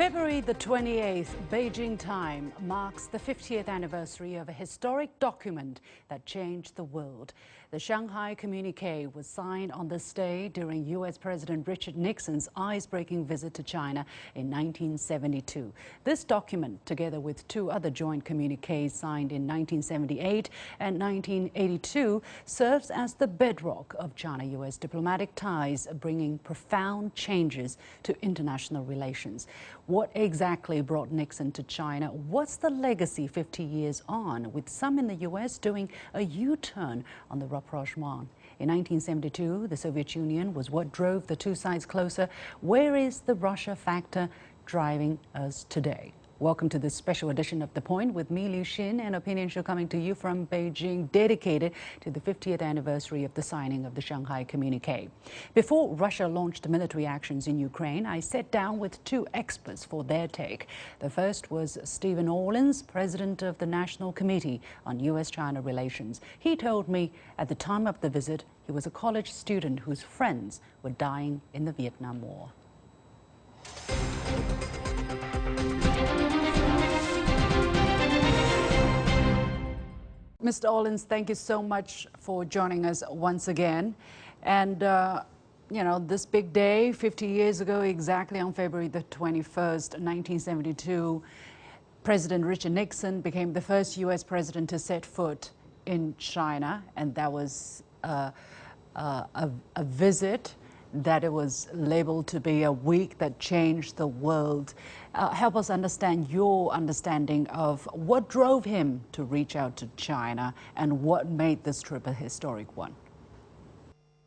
February the 28th, Beijing Time, marks the 50th anniversary of a historic document that changed the world. The Shanghai Communique was signed on this day during U.S. President Richard Nixon's ice-breaking visit to China in 1972. This document, together with two other joint communiques signed in 1978 and 1982, serves as the bedrock of China-U.S. diplomatic ties, bringing profound changes to international relations. What exactly brought Nixon to China? What's the legacy 50 years on, with some in the U.S. doing a U-turn on the rapprochement? In 1972, the Soviet Union was what drove the two sides closer. Where is the Russia factor driving us today? Welcome to this special edition of The Point with me, Liu Xin, an opinion show coming to you from Beijing, dedicated to the 50th anniversary of the signing of the Shanghai Communique. Before Russia launched military actions in Ukraine, I sat down with two experts for their take. The first was Stephen Orlins, president of the National Committee on U.S.-China Relations. He told me at the time of the visit, he was a college student whose friends were dying in the Vietnam War. Mr. Orlins, thank you so much for joining us once again. And, you know, this big day, 50 years ago, exactly on February the 21st, 1972, President Richard Nixon became the first U.S. president to set foot in China. And that was a visit that it was labeled to be a week that changed the world. Help us understand your understanding of what drove him to reach out to China and what made this trip a historic one.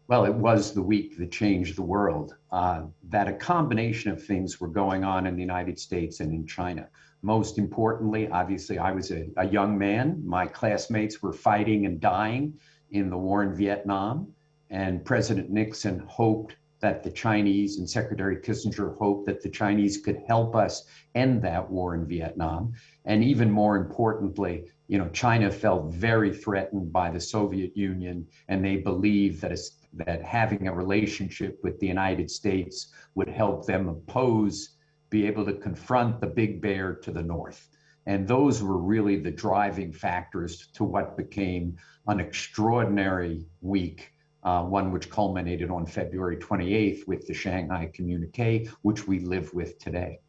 Well, it was the week that changed the world, that a combination of things were going on in the United States and in China. Most importantly, obviously, I was a young man. My classmates were fighting and dying in the war in Vietnam. And President Nixon hoped that the Chinese, and Secretary Kissinger hoped that the Chinese could help us end that war in Vietnam. And even more importantly, you know, China felt very threatened by the Soviet Union, and they believed that having a relationship with the United States would help them be able to confront the big bear to the north. And those were really the driving factors to what became an extraordinary week. One which culminated on February 28th with the Shanghai Communique, which we live with today.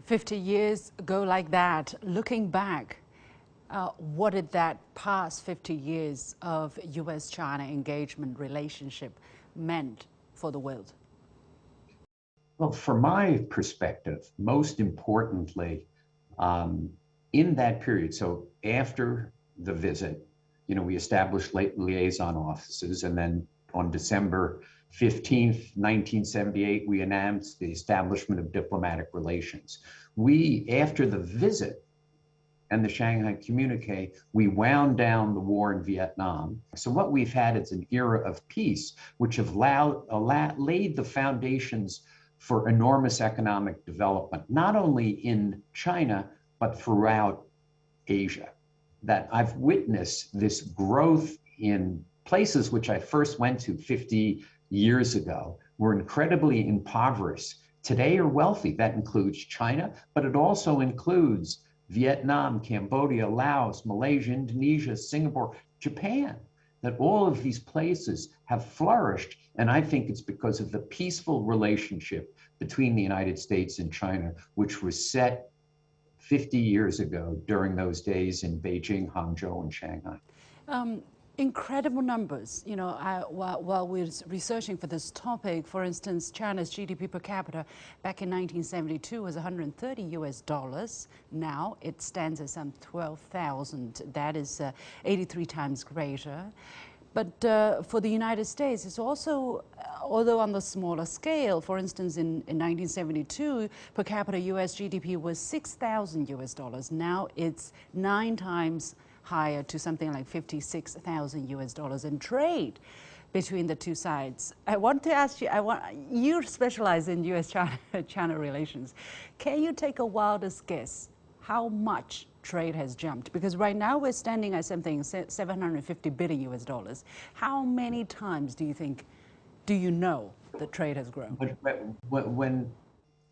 50 years ago like that, looking back, what did that past 50 years of U.S.-China engagement relationship meant for the world? Well, from my perspective, most importantly, in that period, so after the visit, you know, we established liaison offices, and then on December 15th, 1978, we announced the establishment of diplomatic relations. After the visit and the Shanghai Communique, we wound down the war in Vietnam. So what we've had is an era of peace, which have laid the foundations for enormous economic development, not only in China, but throughout Asia. That I've witnessed this growth in places which I first went to 50 years ago, were incredibly impoverished. Today are wealthy. That includes China, but it also includes Vietnam, Cambodia, Laos, Malaysia, Indonesia, Singapore, Japan. That all of these places have flourished. And I think it's because of the peaceful relationship between the United States and China, which was set 50 years ago during those days in Beijing, Hangzhou, and Shanghai. Incredible numbers. You know, while we're researching for this topic, for instance, China's GDP per capita back in 1972 was $130. Now it stands at some 12,000. That is 83 times greater. But for the United States, it's also, although on the smaller scale, for instance, in 1972, per capita U.S. GDP was $6,000. Now it's 9 times higher, to something like $56,000 in trade between the two sides. I want to ask you, you specialize in U.S.-China relations. Can you take a wildest guess how much trade has jumped? Because right now we're standing at something $750 billion. How many times do you know the trade has grown? When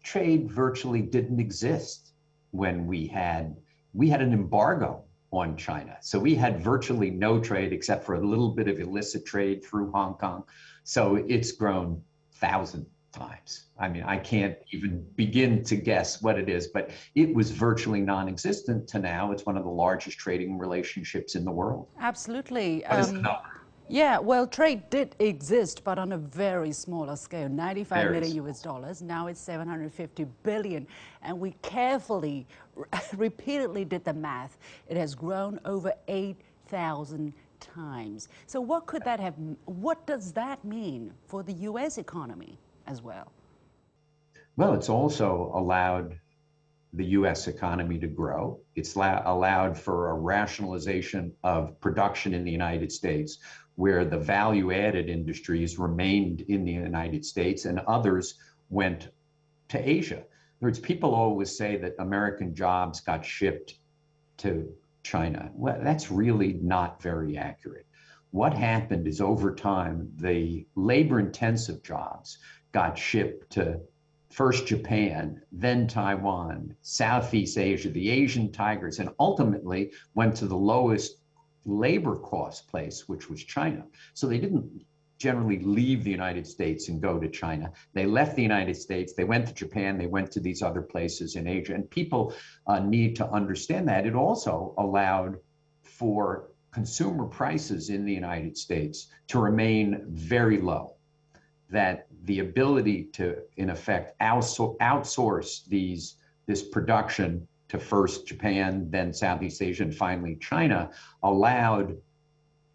trade virtually didn't exist when we had an embargo on China. So we had virtually no trade except for a little bit of illicit trade through Hong Kong. So it's grown 1,000 times. I mean, I can't even begin to guess what it is, but it was virtually non-existent to now. It's one of the largest trading relationships in the world. Absolutely. What is the number? Yeah, well, trade did exist, but on a very smaller scale, 95 million US dollars. Now it's 750 billion. And we carefully, repeatedly did the math. It has grown over 8,000 times. So what does that mean for the US economy as well? Well, it's also allowed the US economy to grow. It's allowed for a rationalization of production in the United States, where the value-added industries remained in the United States and others went to Asia. In other words, people always say that American jobs got shipped to China. Well, that's really not very accurate. What happened is over time, the labor-intensive jobs got shipped to first Japan, then Taiwan, Southeast Asia, the Asian tigers, and ultimately went to the lowest labor cost place, which was China. So they didn't generally leave the United States and go to China. They left the United States, they went to Japan, they went to these other places in Asia. And people need to understand that. It also allowed for consumer prices in the United States to remain very low, that the ability to, in effect, outsource this production to first Japan, then Southeast Asia, and finally China, allowed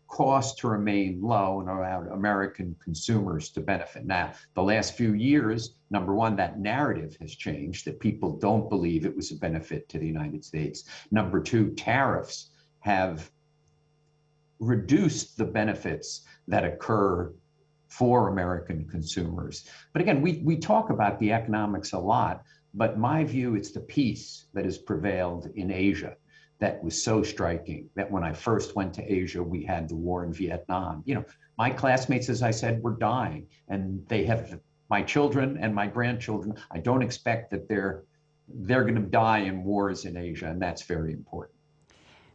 costs to remain low and allowed American consumers to benefit. Now, the last few years, number one, that narrative has changed, that people don't believe it was a benefit to the United States. Number two, tariffs have reduced the benefits that occur for American consumers. But again, we talk about the economics a lot, but my view, it's the peace that has prevailed in Asia that was so striking, that when I first went to Asia, we had the war in Vietnam. You know, my classmates, as I said, were dying, and they have my children and my grandchildren. I don't expect that they're going to die in wars in Asia, and that's very important.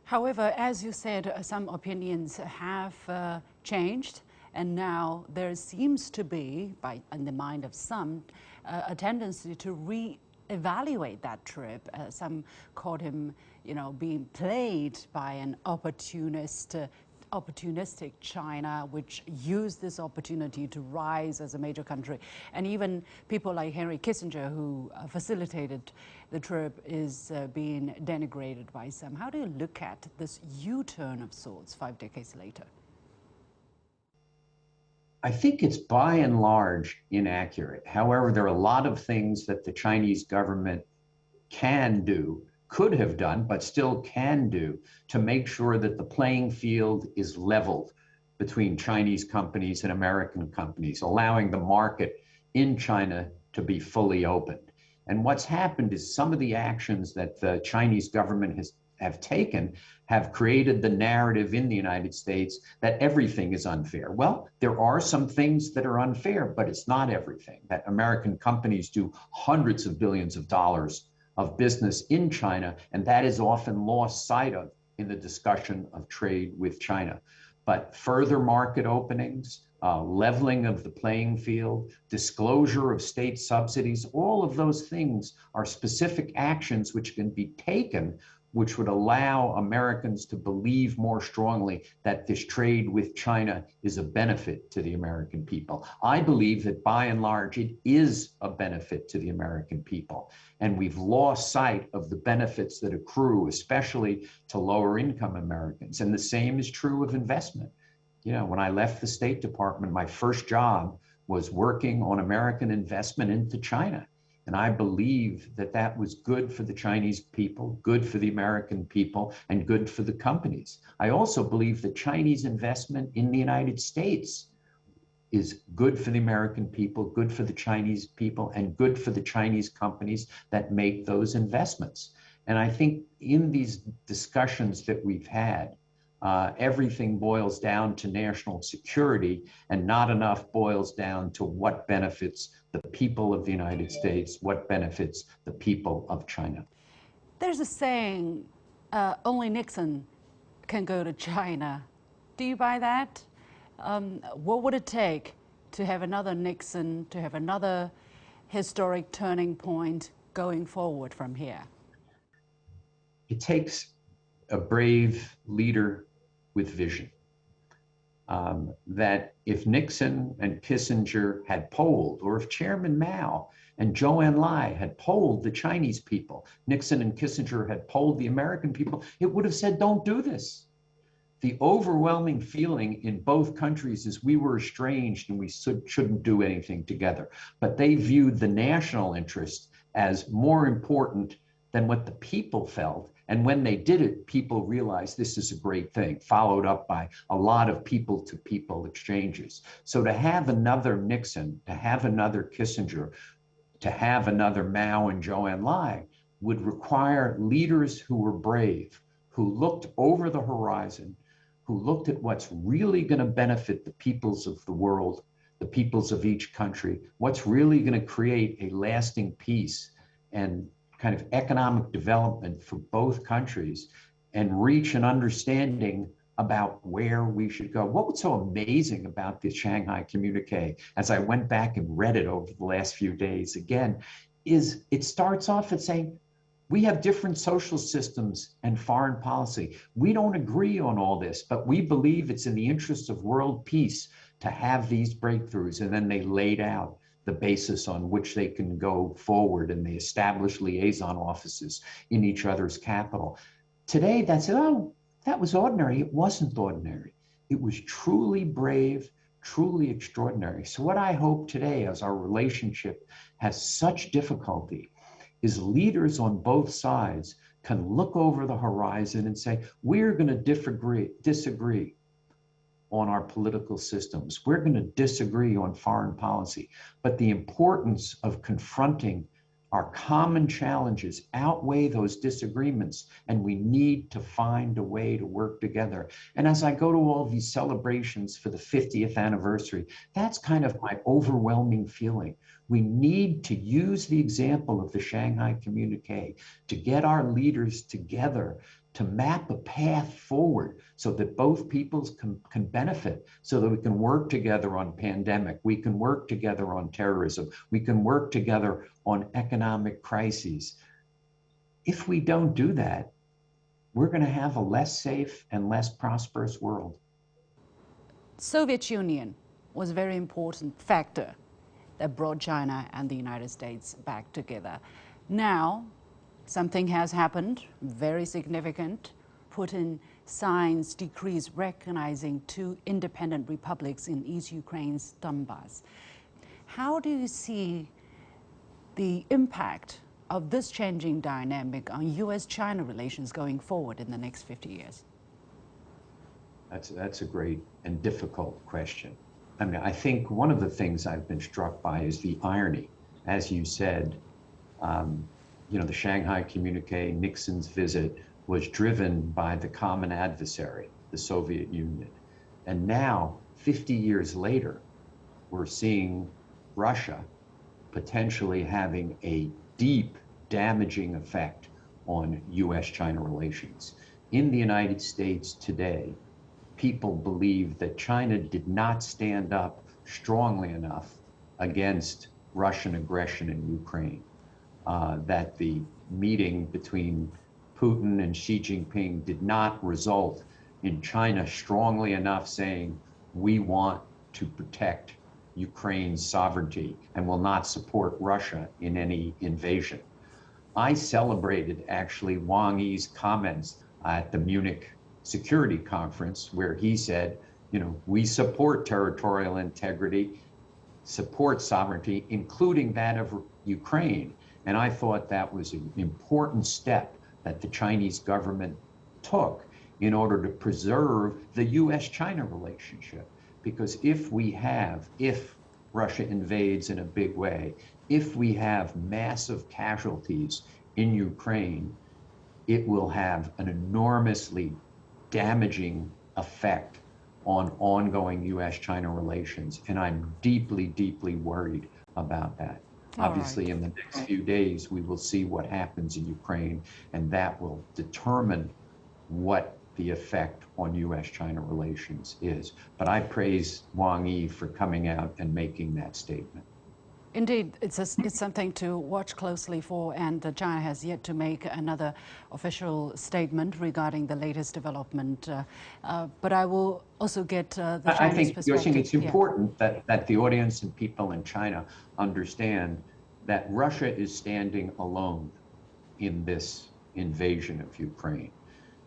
However, as you said, some opinions have changed. And now there seems to be, in the mind of some, a tendency to re-evaluate that trip. Some called him, being played by an opportunistic China, which used this opportunity to rise as a major country. And even people like Henry Kissinger, who facilitated the trip, is being denigrated by some. How do you look at this U-turn of sorts 5 decades later? I think it's by and large inaccurate. However, there are a lot of things that the Chinese government can do, could have done, but still can do to make sure that the playing field is leveled between Chinese companies and American companies, allowing the market in China to be fully opened. And what's happened is some of the actions that the Chinese government have taken have created the narrative in the United States that everything is unfair. Well, there are some things that are unfair, but it's not everything. That American companies do hundreds of billions of dollars of business in China, and that is often lost sight of in the discussion of trade with China. But further market openings, leveling of the playing field, disclosure of state subsidies, all of those things are specific actions which can be taken, which would allow Americans to believe more strongly that this trade with China is a benefit to the American people. I believe that by and large, it is a benefit to the American people. And we've lost sight of the benefits that accrue, especially to lower income Americans. And the same is true of investment. When I left the State Department, my first job was working on American investment into China. And I believe that that was good for the Chinese people, good for the American people, and good for the companies. I also believe that Chinese investment in the United States is good for the American people, good for the Chinese people, and good for the Chinese companies that make those investments. And I think in these discussions that we've had, everything boils down to national security, and not enough boils down to what benefits the people of the United States, what benefits the people of China. There's a saying, only Nixon can go to China. Do you buy that? What would it take to have another Nixon, to have another historic turning point going forward from here? It takes a brave leader with vision. That if Nixon and Kissinger had polled, or if Chairman Mao and Zhou Enlai had polled the Chinese people, Nixon and Kissinger had polled the American people, it would have said, don't do this. The overwhelming feeling in both countries is we were estranged and we shouldn't do anything together. But they viewed the national interest as more important than what the people felt. And when they did it, people realized this is a great thing, followed up by a lot of people-to-people exchanges. So to have another Nixon, to have another Kissinger, to have another Mao and Zhou Enlai would require leaders who were brave, who looked over the horizon, who looked at what's really going to benefit the peoples of the world, the peoples of each country, what's really going to create a lasting peace and kind of economic development for both countries, and reach an understanding about where we should go. What was so amazing about the Shanghai Communique, as I went back and read it over the last few days again, is it starts off at saying, we have different social systems and foreign policy. We don't agree on all this, but we believe it's in the interest of world peace to have these breakthroughs. And then they laid out the basis on which they can go forward, and they established liaison offices in each other's capital. Today, that's, oh, that was ordinary. It wasn't ordinary. It was truly brave, truly extraordinary. So what I hope today, as our relationship has such difficulty, is leaders on both sides can look over the horizon and say, we're going to disagree on our political systems. We're going to disagree on foreign policy. But the importance of confronting our common challenges outweigh those disagreements, and we need to find a way to work together. And as I go to all these celebrations for the 50th anniversary, that's kind of my overwhelming feeling. We need to use the example of the Shanghai Communique to get our leaders together to map a path forward so that both peoples can benefit, so that we can work together on pandemic, we can work together on terrorism, we can work together on economic crises. If we don't do that, we're going to have a less safe and less prosperous world. Soviet Union was a very important factor that brought China and the United States back together. Now, something has happened, very significant. Putin signs decrees recognizing two independent republics in East Ukraine's Donbass. How do you see the impact of this changing dynamic on U.S.-China relations going forward in the next 50 years? That's a great and difficult question. I mean, I think one of the things I've been struck by is the irony. As you said, the Shanghai Communique, Nixon's visit, was driven by the common adversary, the Soviet Union. And now, 50 years later, we're seeing Russia potentially having a deep, damaging effect on U.S.-China relations. In the United States today, people believe that China did not stand up strongly enough against Russian aggression in Ukraine. That the meeting between Putin and Xi Jinping did not result in China strongly enough saying, we want to protect Ukraine's sovereignty and will not support Russia in any invasion. I celebrated actually Wang Yi's comments at the Munich Security Conference, where he said, we support territorial integrity, support sovereignty, including that of Ukraine. And I thought that was an important step that the Chinese government took in order to preserve the U.S.-China relationship. Because if Russia invades in a big way, if we have massive casualties in Ukraine, it will have an enormously damaging effect on ongoing U.S.-China relations, and I'm deeply, deeply worried about that. Obviously, in the next few days, we will see what happens in Ukraine, and that will determine what the effect on U.S.-China relations is. But I praise Wang Yi for coming out and making that statement. Indeed, it's something to watch closely for, and China has yet to make another official statement regarding the latest development. But I will also get the Chinese perspective. I think it's important that the audience and people in China understand that Russia is standing alone in this invasion of Ukraine,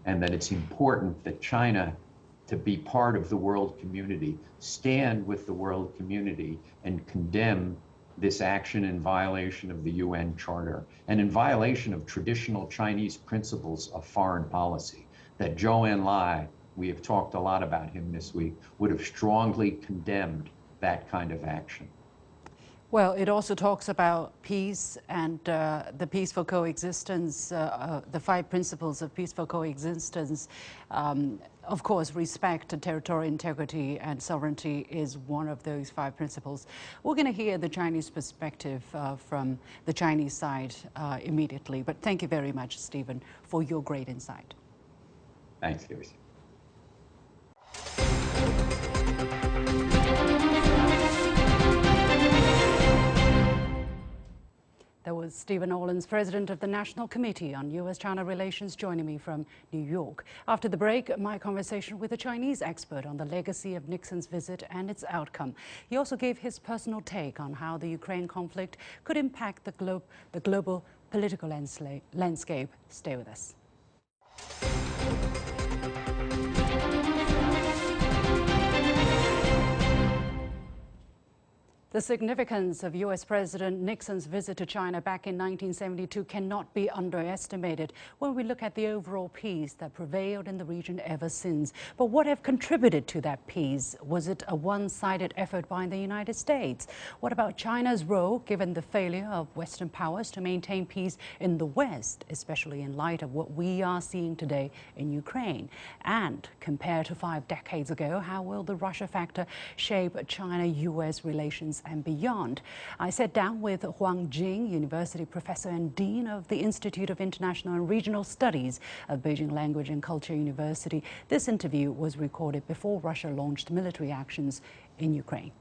and that it's important that China, to be part of the world community, stand with the world community and condemn this action in violation of the UN Charter and in violation of traditional Chinese principles of foreign policy. That Zhou Enlai, we have talked a lot about him this week, would have strongly condemned that kind of action. Well, it also talks about peace and the peaceful coexistence, the 5 principles of peaceful coexistence. Of course, respect to territorial integrity and sovereignty is one of those 5 principles. We're going to hear the Chinese perspective from the Chinese side immediately. But thank you very much, Stephen, for your great insight. Thanks, Lucy. That was Stephen Orlins, President of the National Committee on U.S.-China Relations, joining me from New York. After the break, my conversation with a Chinese expert on the legacy of Nixon's visit and its outcome. He also gave his personal take on how the Ukraine conflict could impact the global political landscape. Stay with us. The significance of U.S. President Nixon's visit to China back in 1972 cannot be underestimated when we look at the overall peace that prevailed in the region ever since. But what have contributed to that peace? Was it a one-sided effort by the United States? What about China's role, given the failure of Western powers to maintain peace in the West, especially in light of what we are seeing today in Ukraine? And compared to 5 decades ago, how will the Russia factor shape China-U.S. relations and beyond? I sat down with Huang Jing, University Professor and Dean of the Institute of International and Regional Studies of Beijing Language and Culture University. This interview was recorded before Russia launched military actions in Ukraine.